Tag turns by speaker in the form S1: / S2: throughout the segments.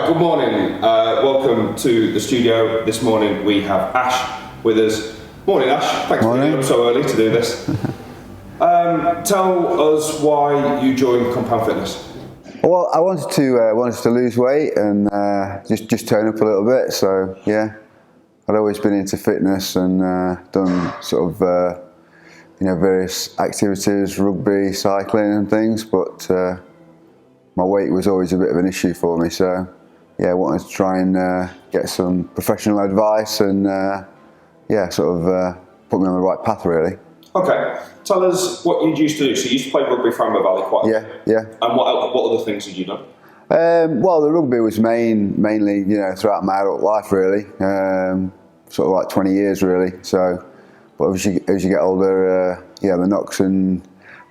S1: good morning. Welcome to the studio. This morning we have Ash with us. Morning, Ash. Thanks for getting up so early to do this. Tell us why you joined Compound Fitness.
S2: Well, I wanted to lose weight and just turn up a little bit. So yeah, I'd always been into fitness and done sort of various activities, rugby, cycling, and things. But my weight was always a bit of an issue for me. So yeah, I wanted to try and get some professional advice and sort of put me on the right path, really.
S1: Okay, tell us what you used to do. So you used to play rugby for Amber Valley quite a lot.
S2: Yeah.
S1: And what other things had you done?
S2: Well, the rugby was mainly throughout my adult life, really. Sort of like 20 years, really. So, but as you get older, the knocks and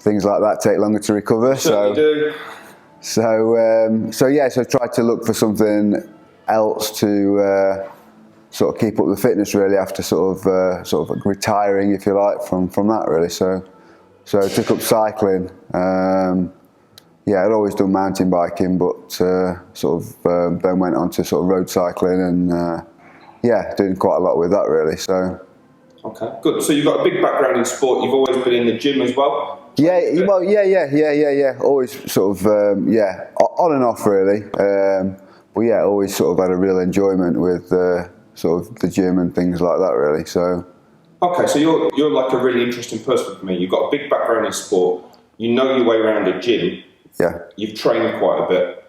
S2: things like that take longer to recover.
S1: Certainly do.
S2: So tried to look for something else to sort of keep up the fitness, really, after sort of retiring, if you like, from that, really. So I took up cycling. I'd always done mountain biking, but then went on to sort of road cycling and doing quite a lot with that, really. So.
S1: Okay, good. So you've got a big background in sport. You've always been in the gym as well.
S2: Yeah. Always sort of on and off, really. But yeah, always sort of had a real enjoyment with sort of the gym and things like that, really. So.
S1: Okay, so you're like a really interesting person for me. You've got a big background in sport. You know your way around a gym.
S2: Yeah.
S1: You've trained quite a bit.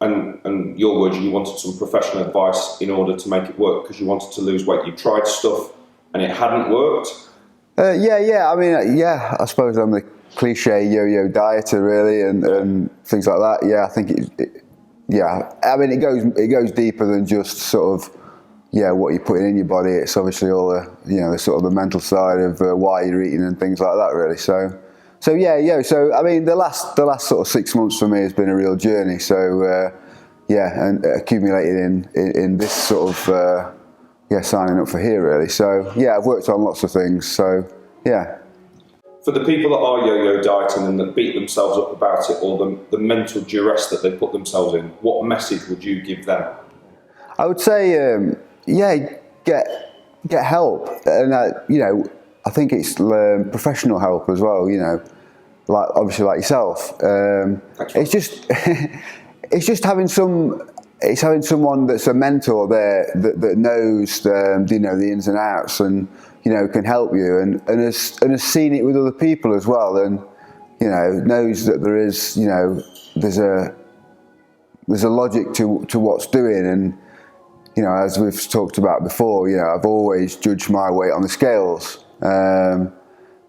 S1: And your words, you wanted some professional advice in order to make it work because you wanted to lose weight. You tried stuff and it hadn't worked.
S2: I mean, I suppose I'm the cliche yo-yo dieter, really, and things like that. Yeah, I think I mean, it goes deeper than just sort of what you're putting in your body. It's obviously all the sort of the mental side of why you're eating and things like that, really. So I mean, the last sort of 6 months for me has been a real journey. So and accumulated in this sort of signing up for here, really. So yeah, I've worked on lots of things. So yeah.
S1: For the people that are yo-yo dieting and that beat themselves up about it, or the mental duress that they put themselves in, what message would you give them?
S2: I would say, get help, and I think it's professional help as well. Like obviously like yourself. It's just having someone that's a mentor there that knows the ins and outs and can help you and has seen it with other people as well, and knows that there is there's a logic to what's doing. And as we've talked about before, I've always judged my weight on the scales, and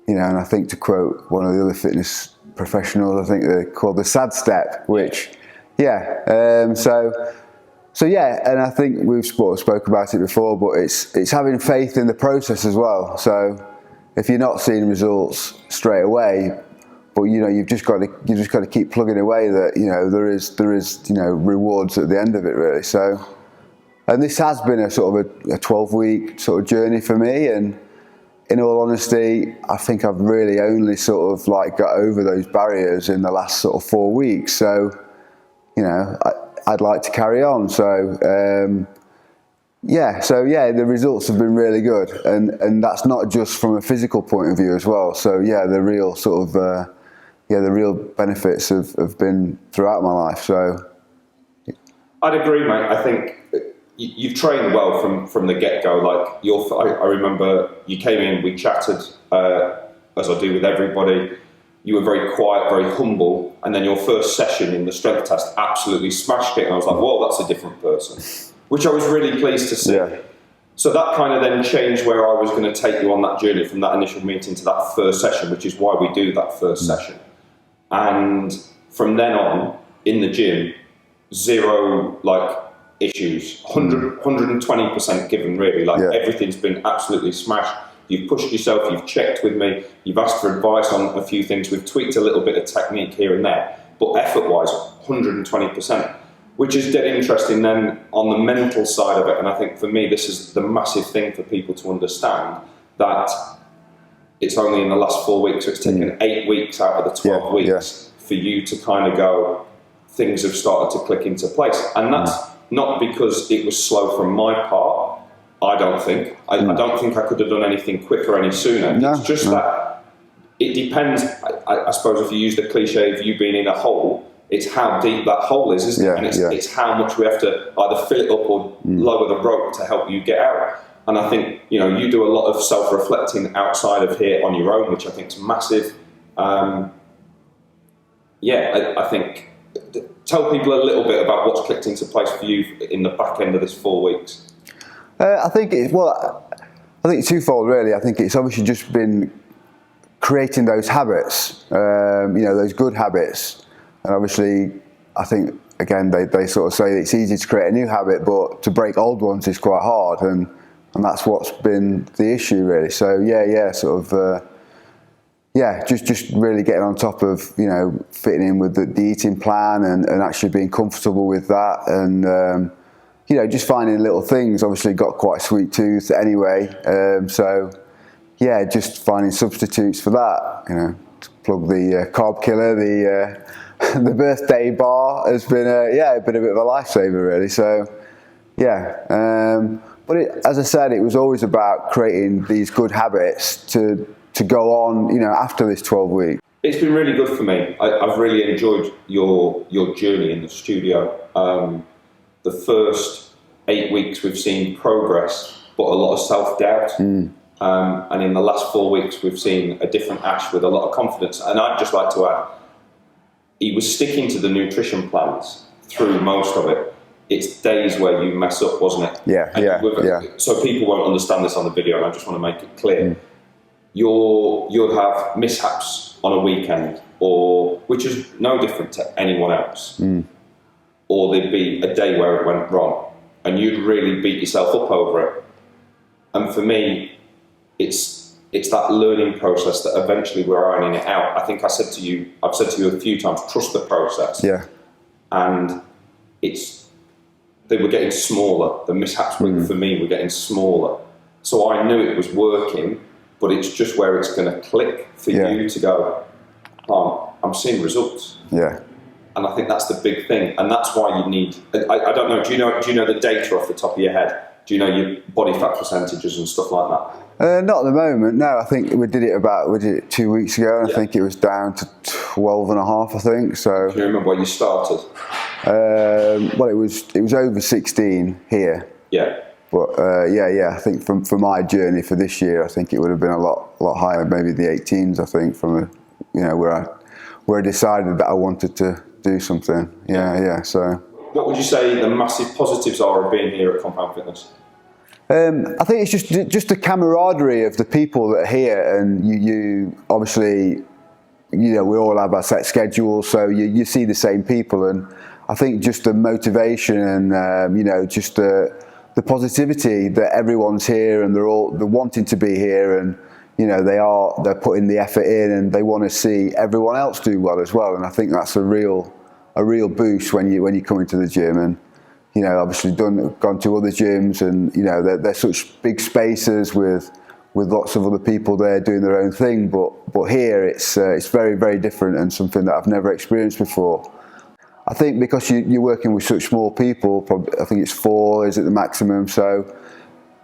S2: I think, to quote one of the other fitness professionals, I think they're called the sad step, which and I think we've spoke about it before, but it's having faith in the process as well. So if you're not seeing results straight away, but you've just got to keep plugging away, that there is rewards at the end of it, really. So, and this has been a sort of a 12-week sort of journey for me, and in all honesty, I think I've really only sort of like got over those barriers in the last sort of 4 weeks. So I'd like to carry on. So the results have been really good, and that's not just from a physical point of view as well. So the real sort of the real benefits have been throughout my life. So
S1: I'd agree, mate. I think you've trained well from the get-go. Like I remember you came in, we chatted as I do with everybody. You were very quiet, very humble, and then your first session in the strength test absolutely smashed it, and I was like, whoa, that's a different person, which I was really pleased to see.
S2: Yeah.
S1: So that kind of then changed where I was going to take you on that journey from that initial meeting to that first session, which is why we do that first session. And from then on, in the gym, zero issues, 120% given, really. Everything's been absolutely smashed. You've pushed yourself, you've checked with me, you've asked for advice on a few things, we've tweaked a little bit of technique here and there, but effort-wise, 120%, which is dead interesting then on the mental side of it. And I think for me, this is the massive thing for people to understand, that it's only in the last 4 weeks, so it's taken 8 weeks out of the 12 weeks for you to kind of go, things have started to click into place. And not because it was slow from my part. I don't think. I don't think I could have done anything quicker any sooner.
S2: No,
S1: it's just that it depends. I suppose if you use the cliche of you being in a hole, it's how deep that hole is, isn't it? And it's how much we have to either fill it up or lower the rope to help you get out. And I think, you know, you do a lot of self-reflecting outside of here on your own, which I think is massive. I think, tell people a little bit about what's clicked into place for you in the back end of this 4 weeks.
S2: I think it's twofold really. I think it's obviously just been creating those habits, those good habits. And obviously, I think, again, they sort of say it's easy to create a new habit, but to break old ones is quite hard. And that's what's been the issue really. So just really getting on top of, you know, fitting in with the eating plan and actually being comfortable with that. And, just finding little things. Obviously got quite a sweet tooth anyway. Just finding substitutes for that, you know, to plug the carb killer, the birthday bar has been a bit of a lifesaver really. So, but as I said, it was always about creating these good habits to go on, you know, after this 12 weeks.
S1: It's been really good for me. I've really enjoyed your journey in the studio. The first 8 weeks we've seen progress, but a lot of self-doubt. And in the last 4 weeks we've seen a different Ash with a lot of confidence. And I'd just like to add, he was sticking to the nutrition plans through most of it. It's days where you mess up, wasn't it?
S2: Yeah.
S1: So people won't understand this on the video, and I just want to make it clear. You'll have mishaps on a weekend, which is no different to anyone else. Or there'd be a day where it went wrong, and you'd really beat yourself up over it. And for me, it's that learning process that eventually we're ironing it out. I think I've said to you a few times, trust the process.
S2: Yeah.
S1: And they were getting smaller. The mishaps for me were getting smaller. So I knew it was working, but it's just where it's going to click for you to go, I'm seeing results.
S2: Yeah.
S1: And I think that's the big thing. And that's why you need, I don't know, do you know the data off the top of your head? Do you know your body fat percentages and stuff like that?
S2: Not at the moment, no. I think we did it 2 weeks ago, and I think it was down to 12.5, I think. So.
S1: Do you remember where you started?
S2: Well, it was over 16 here.
S1: Yeah.
S2: But I think for my journey for this year, I think it would have been a lot higher, maybe the 18s. I think where I decided that I wanted to do something. Yeah. So.
S1: What would you say the massive positives are of being here at Compound Fitness?
S2: I think it's just the camaraderie of the people that are here, and you obviously, you know, we all have our set schedules, so you see the same people, and I think just the motivation and just the positivity that everyone's here and they're wanting to be here, and you know they're putting the effort in and they want to see everyone else do well as well, and I think that's a real boost when you come into the gym. And you know, obviously gone to other gyms, and you know they're such big spaces with lots of other people there doing their own thing, but here it's very, very different and something that I've never experienced before. I think because you're working with such small people, probably, I think it's 4 is at the maximum. So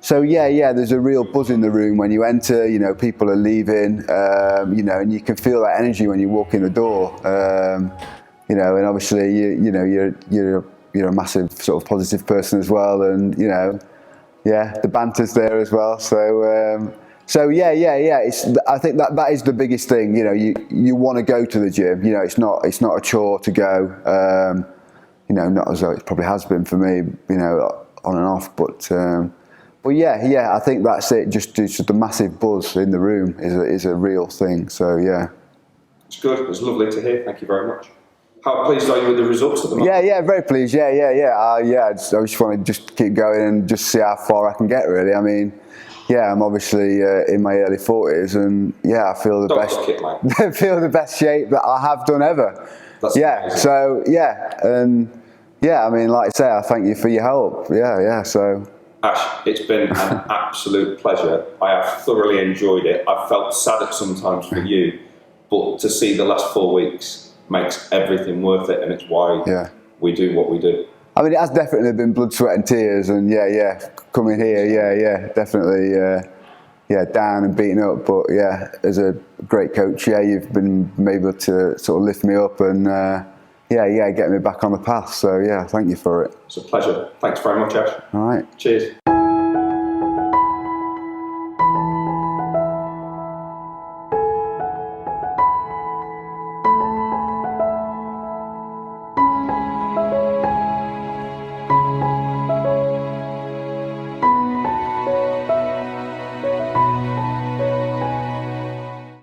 S2: there's a real buzz in the room when you enter. You know, people are leaving. And you can feel that energy when you walk in the door. And obviously you're a massive sort of positive person as well, and the banter's there as well. I think that is the biggest thing. You know, you want to go to the gym. You know, it's not a chore to go. Not as though it probably has been for me. You know, on and off. But I think that's it. Just the massive buzz in the room is a real thing. So yeah,
S1: it's good. It's lovely to hear. Thank you very much. How pleased are you with the results at the moment?
S2: Yeah, very pleased. I just want to keep going and just see how far I can get. Really, I mean. Yeah, I'm obviously in my early 40s, and I feel the best. I feel the best shape that I have done ever.
S1: That's amazing.
S2: So I mean, like I say, I thank you for your help. So.
S1: Ash, it's been an absolute pleasure. I have thoroughly enjoyed it. I've felt sad at sometimes for you, but to see the last 4 weeks makes everything worth it, and it's why we do what we do.
S2: I mean, it has definitely been blood, sweat, and tears, and coming here, definitely, down and beaten up. But as a great coach, you've been able to sort of lift me up and get me back on the path. So thank you for it.
S1: It's a pleasure. Thanks very much, Ash.
S2: All right.
S1: Cheers.